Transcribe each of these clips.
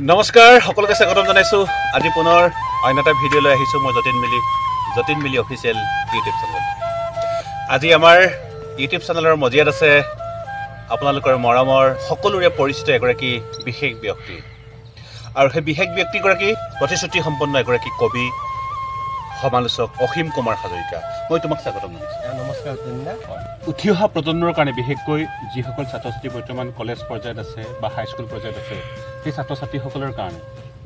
নমস্কাৰ সকলোকে স্বাগতম জনাইছোঁ আজি পুনৰ অন্য এটা ভিডিঅ' লৈ আহিছোঁ মই যতীন মিলি অফিচিয়েল ইউটিউব চেনেল। আজি আমাৰ ইউটিউব চেনেলৰ মজিয়াত আছে আপোনালোকৰ মৰমৰ সকলোৰে পৰিচিত এগৰাকী বিশেষ ব্যক্তি আৰু সেই বিশেষ ব্যক্তিগৰাকী প্ৰতিশ্ৰুতি সম্পন্ন এগৰাকী কবি সমালোচক অসীম কুমাৰ হাজৰিকা। মই তোমাক স্বাগতম জনাইছোঁ। নমস্কাৰ। উঠি অহা প্ৰজন্মৰ কাৰণে বিশেষকৈ যিসকল ছাত্ৰ ছাত্ৰী বৰ্তমান কলেজ পৰ্যায়ত আছে বা হাইস্কুল পৰ্যায়ত আছে সেই ছাত্ৰ ছাত্ৰীসকলৰ কাৰণে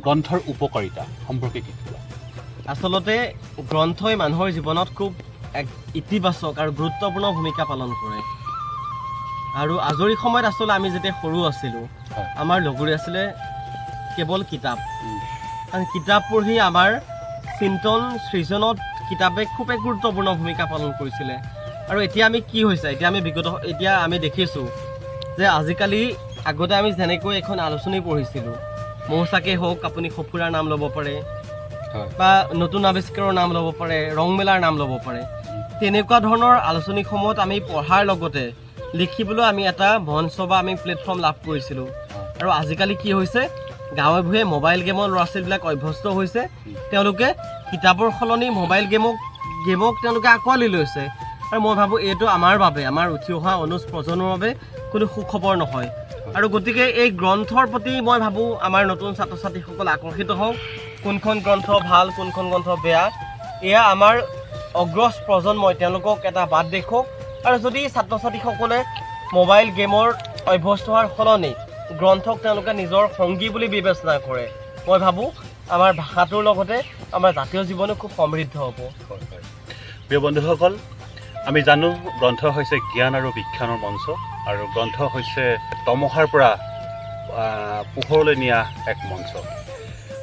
গ্ৰন্থৰ উপকাৰিতা সম্পৰ্কে কি ক'বা? আচলতে গ্ৰন্থই মানুহৰ জীৱনত খুব এক ইতিবাচক আৰু গুৰুত্বপূৰ্ণ ভূমিকা পালন কৰে। আৰু আজৰি সময়ত আচলতে আমি যেতিয়া সৰু আছিলোঁ আমাৰ লগৰী আছিলে কেৱল কিতাপ, কাৰণ কিতাপ পঢ়ি আমাৰ চিন্তন সৃজনত কিতাপে খুব এক গুৰুত্বপূৰ্ণ ভূমিকা পালন কৰিছিলে। আৰু এতিয়া আমি কি হৈছে, এতিয়া আমি দেখিছোঁ যে আজিকালি আগতে আমি যেনেকৈ এখন আলোচনী পঢ়িছিলোঁ, মৌচাকেই হওক, আপুনি সফুৰাৰ নাম ল'ব পাৰে বা নতুন আৱিষ্কাৰৰ নাম ল'ব পাৰে, ৰংমেলাৰ নাম ল'ব পাৰে, তেনেকুৱা ধৰণৰ আলোচনীসমূহত আমি পঢ়াৰ লগতে লিখিবলৈ আমি এটা মঞ্চ বা আমি প্লেটফৰ্ম লাভ কৰিছিলোঁ। আৰু আজিকালি কি হৈছে, গাঁৱে ভূঞে মোবাইল গেমৰ ল'ৰা ছোৱালীবিলাক অভ্যস্ত হৈছে, তেওঁলোকে কিতাপৰ সলনি মোবাইল গেমক তেওঁলোকে আঁকোৱালি লৈছে। আৰু মই ভাবোঁ এইটো আমাৰ বাবে, আমাৰ উঠি অহা অনুজ প্ৰজন্মৰ বাবে কোনো সুখবৰ নহয়। আৰু গতিকে এই গ্ৰন্থৰ প্ৰতি মই ভাবোঁ আমাৰ নতুন ছাত্ৰ ছাত্ৰীসকল আকৰ্ষিত হওক, কোনখন গ্ৰন্থ ভাল কোনখন গ্ৰন্থ বেয়া, এয়া আমাৰ অগ্ৰজ প্ৰজন্মই তেওঁলোকক এটা বাট দেখুৱাওক। আৰু যদি ছাত্ৰ ছাত্ৰীসকলে মোবাইল গেমৰ অভ্যস্ত হোৱাৰ সলনি গ্ৰন্থক তেওঁলোকে নিজৰ সংগী বুলি বিবেচনা কৰে, মই ভাবোঁ আমাৰ ভাষাটোৰ লগতে আমাৰ জাতীয় জীৱনো খুব সমৃদ্ধ হ'ব। প্ৰিয় বন্ধুসকল, আমি জানো গ্ৰন্থ হৈছে জ্ঞান আৰু বিজ্ঞানৰ মঞ্চ, আৰু গ্ৰন্থ হৈছে তমহাৰ পৰা পোহৰলৈ নিয়া এক মঞ্চ।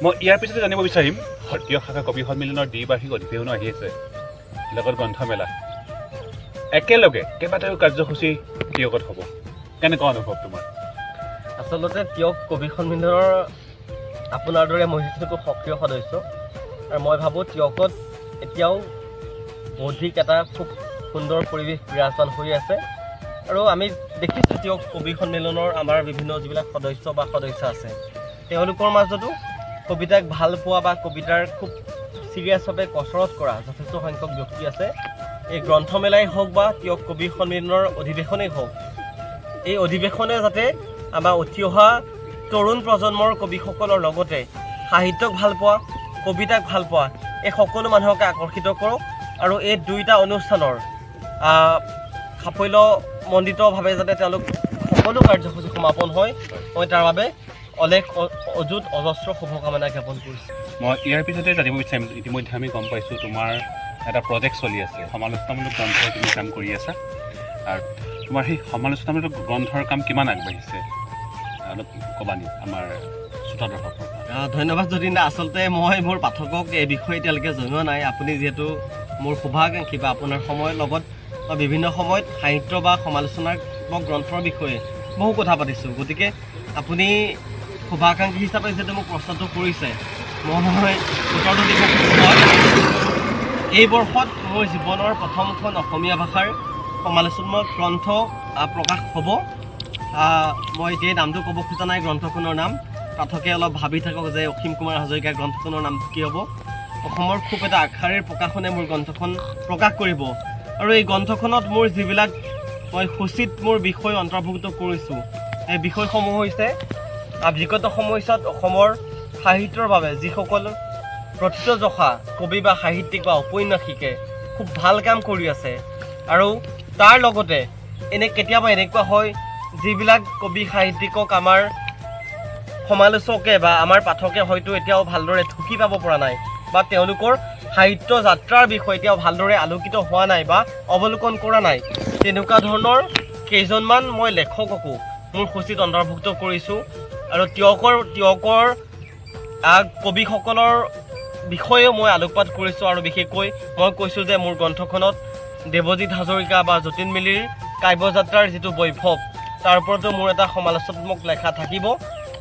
মই ইয়াৰ পিছতে জানিব বিচাৰিম, সত্ৰীয় শাখা কবি সন্মিলনৰ দ্বিবাৰ্ষিক অধিৱেশনো আহি আছে, লগত গ্ৰন্থমেলা, একেলগে কেইবাটাও কাৰ্যসূচী তিয়কত হ'ব, কেনেকুৱা অনুভৱ তোমাৰ? আচলতে তিয়ক কবি সন্মিলনৰ আপোনাৰ দৰে মই খুব সক্ৰিয় সদস্য, আৰু মই ভাবোঁ তিয়কত এতিয়াও বৌদ্ধিক এটা খুব সুন্দৰ পৰিৱেশ বিৰাজমান হৈ আছে। আৰু আমি দেখিছোঁ তিয়ক কবি সন্মিলনৰ আমাৰ বিভিন্ন যিবিলাক সদস্য বা সদস্য আছে, তেওঁলোকৰ মাজতো কবিতাক ভাল পোৱা বা কবিতাৰ খুব চিৰিয়াছভাৱে কচৰত কৰা যথেষ্ট সংখ্যক ব্যক্তি আছে। এই গ্ৰন্থমেলাই হওক বা তিয়ক কবি সন্মিলনৰ অধিৱেশনেই হওক, এই অধিৱেশনে যাতে আমাৰ উঠি অহা তৰুণ প্ৰজন্মৰ কবিসকলৰ লগতে সাহিত্যক ভাল পোৱা, কবিতাক ভাল পোৱা এই সকলো মানুহকে আকৰ্ষিত কৰক। আৰু এই দুয়োটা অনুষ্ঠানৰ সাফল্যমণ্ডিতভাৱে যাতে তেওঁলোক সকলো কাৰ্যসূচী সমাপন হয়, মই তাৰ বাবে অলেখ অজস্ৰ শুভকামনা জ্ঞাপন কৰিছোঁ। মই ইয়াৰ পিছতে জানিব বিচাৰিম, ইতিমধ্যে আমি গম পাইছোঁ তোমাৰ এটা প্ৰজেক্ট চলি আছে, সমালোচনামূলক গ্ৰন্থ তুমি কাম কৰি আছা, আৰু তোমাৰ সেই সমালোচনামূলক গ্ৰন্থৰ কাম কিমান আগবাঢ়িছে অলপ ক'বা নেকি আমাৰ শ্ৰোতা দৰ্শকৰ? ধন্যবাদ যতীন দা। আচলতে মই মোৰ পাঠকক এই বিষয়ে এতিয়ালৈকে জনোৱা নাই। আপুনি যিহেতু মোৰ শুভাকাংক্ষী বা আপোনাৰ সময়ৰ লগত বা বিভিন্ন সময়ত সাহিত্য বা সমালোচনাত্মক গ্ৰন্থৰ বিষয়ে বহু কথা পাতিছোঁ, গতিকে আপুনি শুভাকাংক্ষী হিচাপে যিহেতু মোক প্ৰশ্নটো কৰিছে, মই উত্তৰটো দিব খুজিছোঁ। এই বৰ্ষত মোৰ জীৱনৰ প্ৰথমখন অসমীয়া ভাষাৰ সমালোচনাত্মক গ্ৰন্থ প্ৰকাশ হ'ব। মই এতিয়াই নামটো ক'ব খোজা নাই, গ্ৰন্থখনৰ নাম পাঠকে অলপ ভাবি থাকক যে অসীম কুমাৰ হাজৰিকা গ্ৰন্থখনৰ নামটো কি হ'ব। অসমৰ খুব এটা আশাৰে প্ৰকাশনে মোৰ গ্ৰন্থখন প্ৰকাশ কৰিব। আৰু এই গ্ৰন্থখনত মোৰ যিবিলাক মই সূচীত মোৰ বিষয় অন্তৰ্ভুক্ত কৰিছোঁ, এই বিষয়সমূহ হৈছে বিগত সময়ছোৱাত অসমৰ সাহিত্যৰ বাবে যিসকল প্ৰথিতযশা কবি বা সাহিত্যিক বা ঔপন্যাসিকে খুব ভাল কাম কৰি আছে, আৰু তাৰ লগতে কেতিয়াবা এনেকুৱা হয় যিবিলাক কবি সাহিত্যিকক আমাৰ সমালোচকে বা আমাৰ পাঠকে হয়তো এতিয়াও ভালদৰে ঢুকি পাব পৰা নাই, বা তেওঁলোকৰ সাহিত্য যাত্ৰাৰ বিষয়ে এতিয়াও ভালদৰে আলোকিত হোৱা নাই বা অৱলোকন কৰা নাই, তেনেকুৱা ধৰণৰ কেইজনমান মই লেখককো মোৰ সূচীত অন্তৰ্ভুক্ত কৰিছোঁ। আৰু তিয়কৰ কবিসকলৰ বিষয়েও মই আলোকপাত কৰিছোঁ। আৰু বিশেষকৈ মই কৈছোঁ যে মোৰ গ্ৰন্থখনত দেৱজিৎ হাজৰিকা বা যতীন মিলিৰ কাব্যযাত্ৰাৰ যিটো বৈভৱ, তাৰ ওপৰতো মোৰ এটা সমালোচনাত্মক লেখা থাকিব।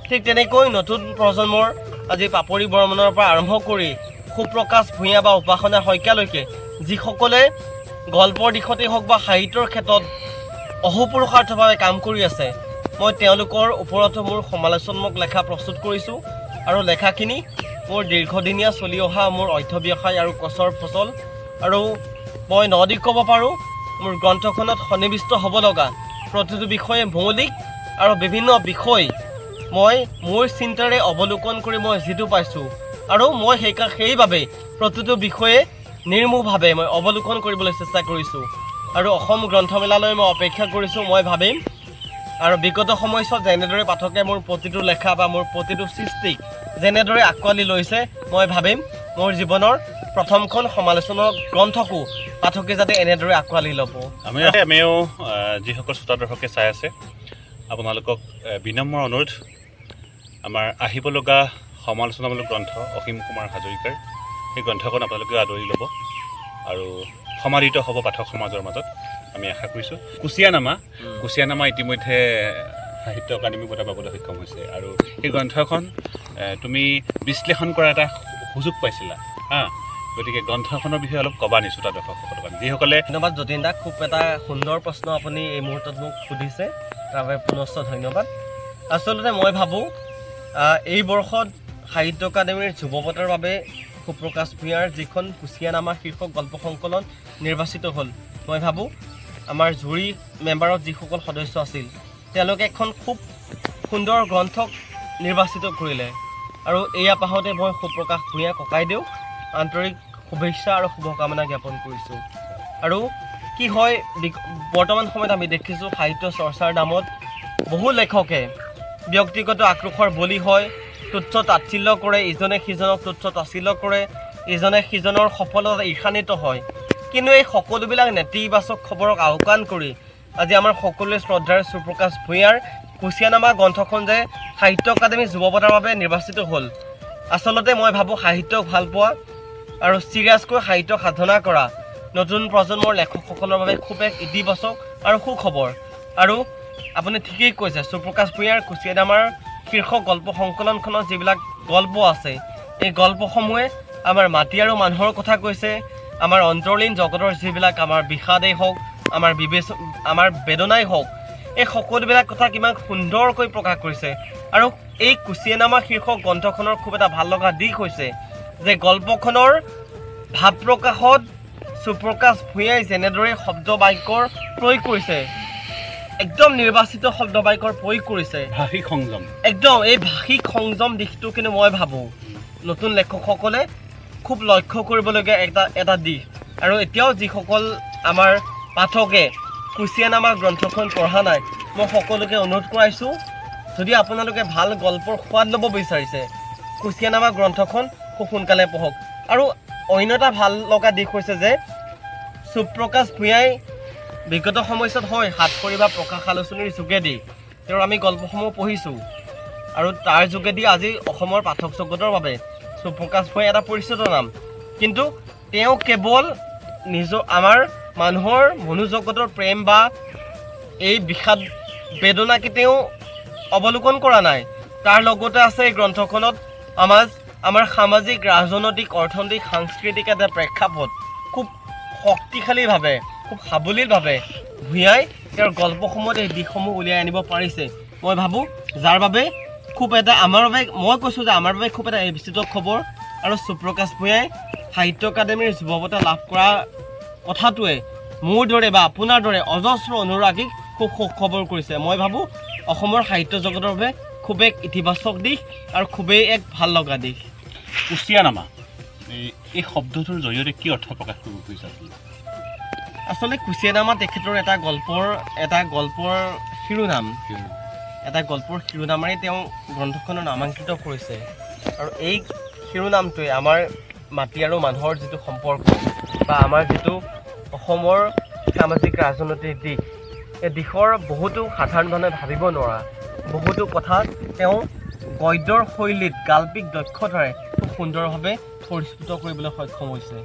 ঠিক তেনেকৈ নতুন প্ৰজন্মৰ আজি পাপৰি বৰ্মনৰ পৰা আৰম্ভ কৰি সুপ্ৰকাশ ভূঞা বা উপাসনা শইকীয়ালৈকে যিসকলে গল্পৰ দিশতেই হওক বা সাহিত্যৰ ক্ষেত্ৰত অহোপুৰুষাৰ্থভাৱে কাম কৰি আছে, মই তেওঁলোকৰ ওপৰতো মোৰ সমালোচনাত্মক লেখা প্ৰস্তুত কৰিছোঁ আৰু লেখাখিনি মোৰ দীৰ্ঘদিনীয়া চলি অহা মোৰ অধ্যৱসায় আৰু কষ্টৰ ফচল আৰু মই নদিক ক'ব পাৰোঁ মোৰ গ্ৰন্থখনত সন্নিৱিষ্ট হ'ব লগা প্ৰতিটো বিষয়ে মৌলিক আৰু বিভিন্ন বিষয় মই মোৰ চিন্তাৰে অৱলোকন কৰি মই যিটো পাইছোঁ আৰু মই সেইবাবে প্ৰতিটো বিষয়ে নিৰ্মোহভাৱে মই অৱলোকন কৰিবলৈ চেষ্টা কৰিছোঁ আৰু অসম গ্ৰন্থমেলালৈ মই অপেক্ষা কৰিছোঁ। মই ভাবিম আৰু বিগত সময়ছোৱাত যেনেদৰে পাঠকে মোৰ প্ৰতিটো লেখা বা মোৰ প্ৰতিটো সৃষ্টিক যেনেদৰে আঁকোৱালি লৈছে মই ভাবিম মোৰ জীৱনৰ প্ৰথমখন সমালোচনাৰ গ্ৰন্থকো পাঠকে যাতে এনেদৰে আঁকোৱালি ল'ব। আমিও যিসকল শ্ৰোতা দৰ্শকে চাই আছে আপোনালোকক বিনম্ৰ অনুৰোধ আমাৰ আহিব লগা সমালোচনামূলক গ্ৰন্থ অসীম কুমাৰ হাজৰিকাৰ সেই গ্ৰন্থখন আপোনালোকে আদৰি ল'ব আৰু সমাদৃত হ'ব পাঠক সমাজৰ মাজত আমি আশা কৰিছোঁ। কুচিয়ানামা ইতিমধ্যে সাহিত্য একাডেমি বঁটা পাবলৈ সক্ষম হৈছে আৰু সেই গ্ৰন্থখন তুমি বিশ্লেষণ কৰা এটা সুযোগ পাইছিলা গতিকে গ্ৰন্থখনৰ বিষয়ে অলপ ক'বা নিশ্চয় শ্ৰোতা দৰ্শকসকলক যিসকলে। ধন্যবাদ যতীন দা, খুব এটা সুন্দৰ প্ৰশ্ন আপুনি এই মুহূৰ্তত মোক সুধিছে, তাৰ বাবে পুনশ্চ ধন্যবাদ। আচলতে মই ভাবোঁ এই বৰ্ষত সাহিত্য একাডেমীৰ যুৱ বঁটাৰ বাবে সুপ্ৰকাশ ভূঞাৰ যিখন কুচিয়ানামা শীৰ্ষক গল্প সংকলন নিৰ্বাচিত হ'ল, মই ভাবোঁ আমাৰ জুৰি মেম্বাৰত যিসকল সদস্য আছিল তেওঁলোকে এখন খুব সুন্দৰ গ্ৰন্থক নিৰ্বাচিত কৰিলে আৰু এয়া পাহতে মই সুপ্ৰকাশ ভূঞা ককাইদেউ আন্তৰিক শুভেচ্ছা আৰু শুভকামনা জ্ঞাপন কৰিছোঁ। আৰু কি হয় বৰ্তমান সময়ত আমি দেখিছোঁ সাহিত্য চৰ্চাৰ নামত বহু লেখকে ব্যক্তিগত আক্ৰোশৰ বলি হয়, তুচ্ছ তাচ্ছিল্য কৰে, ইজনে সিজনক তুচ্ছ তাচ্ছিল্য কৰে, ইজনে সিজনৰ সফলতা ঈৰ্ষান্বিত হয়। কিন্তু এই সকলোবিলাক নেতিবাচক খবৰক আওকাণ কৰি আজি আমাৰ সকলোৱে শ্ৰদ্ধাৰ সুপ্ৰকাশ ভূঞাৰ কুচিয়ানামা গ্ৰন্থখন যে সাহিত্য একাডেমী যুৱ বঁটাৰ বাবে নিৰ্বাচিত হ'ল, আচলতে মই ভাবোঁ সাহিত্যক ভাল পোৱা আৰু চিৰিয়াছকৈ সাহিত্য সাধনা কৰা নতুন প্ৰজন্মৰ লেখকসকলৰ বাবে খুব এক ইতিবাচক আৰু সুখবৰ। আৰু আপুনি ঠিকেই কৈছে, সুপ্ৰকাশ ভূঞাৰ কুচিয়ানামাৰ শীৰ্ষক গল্প সংকলনখনত যিবিলাক গল্প আছে এই গল্পসমূহে আমাৰ মাটি আৰু মানুহৰ কথা কৈছে, আমাৰ অন্তৰ্লীন জগতৰ যিবিলাক আমাৰ বিষাদেই হওক, আমাৰ বেদনাই হওক, এই সকলোবিলাক কথা কিমান সুন্দৰকৈ প্ৰকাশ কৰিছে। আৰু এই কুচিয়ানামা শীৰ্ষক গ্ৰন্থখনৰ খুব এটা ভাল লগা দিশ হৈছে যে গল্পখনৰ ভাৱ প্ৰকাশত সুপ্ৰকাশ ভূঞাই যেনেদৰে শব্দ বাক্যৰ প্ৰয়োগ কৰিছে, একদম নিৰ্বাচিত শব্দ বাক্যৰ প্ৰয়োগ কৰিছে, ভাষিক সংযম, একদম এই ভাষিক সংযম দিশটো কিন্তু মই ভাবোঁ নতুন লেখকসকলে খুব লক্ষ্য কৰিবলগীয়া এটা দিশ। আৰু এতিয়াও যিসকল আমাৰ পাঠকে কুচিয়ানামা গ্ৰন্থখন পঢ়া নাই, মই সকলোকে অনুৰোধ কৰাইছোঁ যদি আপোনালোকে ভাল গল্পৰ সোৱাদ ল'ব বিচাৰিছে কুচিয়ানামা গ্ৰন্থখন খুব সোনকালে পঢ়ক। আৰু অন্য এটা ভাল লগা দিশ হৈছে যে সুপ্ৰকাশ ভূঞাই বিগত সময়ছোৱাত হয় সাতসৰী বা প্ৰকাশ আলোচনীৰ যোগেদি তেওঁৰ আমি গল্পসমূহ পঢ়িছোঁ আৰু তাৰ যোগেদি আজি অসমৰ পাঠক জগতৰ বাবে সুপ্ৰকাশ ভূঞা এটা পৰিচিত নাম। কিন্তু তেওঁ কেৱল আমাৰ মানুহৰ মনোজগতৰ প্ৰেম বা এই বিষাদ বেদনাকে তেওঁ অৱলোকন কৰা নাই, তাৰ লগতে আছে এই গ্ৰন্থখনত আমাৰ সামাজিক, ৰাজনৈতিক, অৰ্থনৈতিক, সাংস্কৃতিক এটা প্ৰেক্ষাপট খুব শক্তিশালীভাৱে, খুব সাৱলীলভাৱে ভূঞাই তেওঁৰ গল্পসমূহত এই দিশসমূহ উলিয়াই আনিব পাৰিছে। মই ভাবোঁ যাৰ বাবে খুব এটা আমাৰ বাবে, মই কৈছোঁ যে আমাৰ বাবে খুব এটা বিচিত খবৰ। আৰু সুপ্ৰকাশ ভূঞাই সাহিত্য একাডেমীৰ যুৱ বঁটা লাভ কৰা কথাটোৱে মোৰ দৰে বা আপোনাৰ দৰে অজস্ৰ অনুৰাগীক খুব সুখবৰ কৰিছে। মই ভাবোঁ অসমৰ সাহিত্য জগতৰ বাবে খুব এক ইতিবাচক দিশ আৰু খুবেই এক ভাল লগা দিশ। কুচিয়ানামা এই শব্দটোৰ জৰিয়তে কি অৰ্থ প্ৰকাশ কৰিব খুজিছে? আচলতে কুচিয়ানামা তেখেতৰ এটা গল্পৰ শিৰোনাম, এটা গল্পৰ শিৰোনামেৰে তেওঁ গ্ৰন্থখনৰ নামাংকিত কৰিছে। আৰু এই শিৰোনামটোৱে আমাৰ মাটি আৰু মানুহৰ যিটো সম্পৰ্ক বা আমাৰ যিটো অসমৰ সামাজিক ৰাজনৈতিক দিশ, এই দিশৰ বহুতো সাধাৰণ মানুহে ভাবিব নোৱাৰা বহুতো কথা তেওঁ গদ্যৰ শৈলীত গাল্পিক দক্ষতাৰে খুব সুন্দৰভাৱে পৰিস্ফুট কৰিবলৈ সক্ষম হৈছে।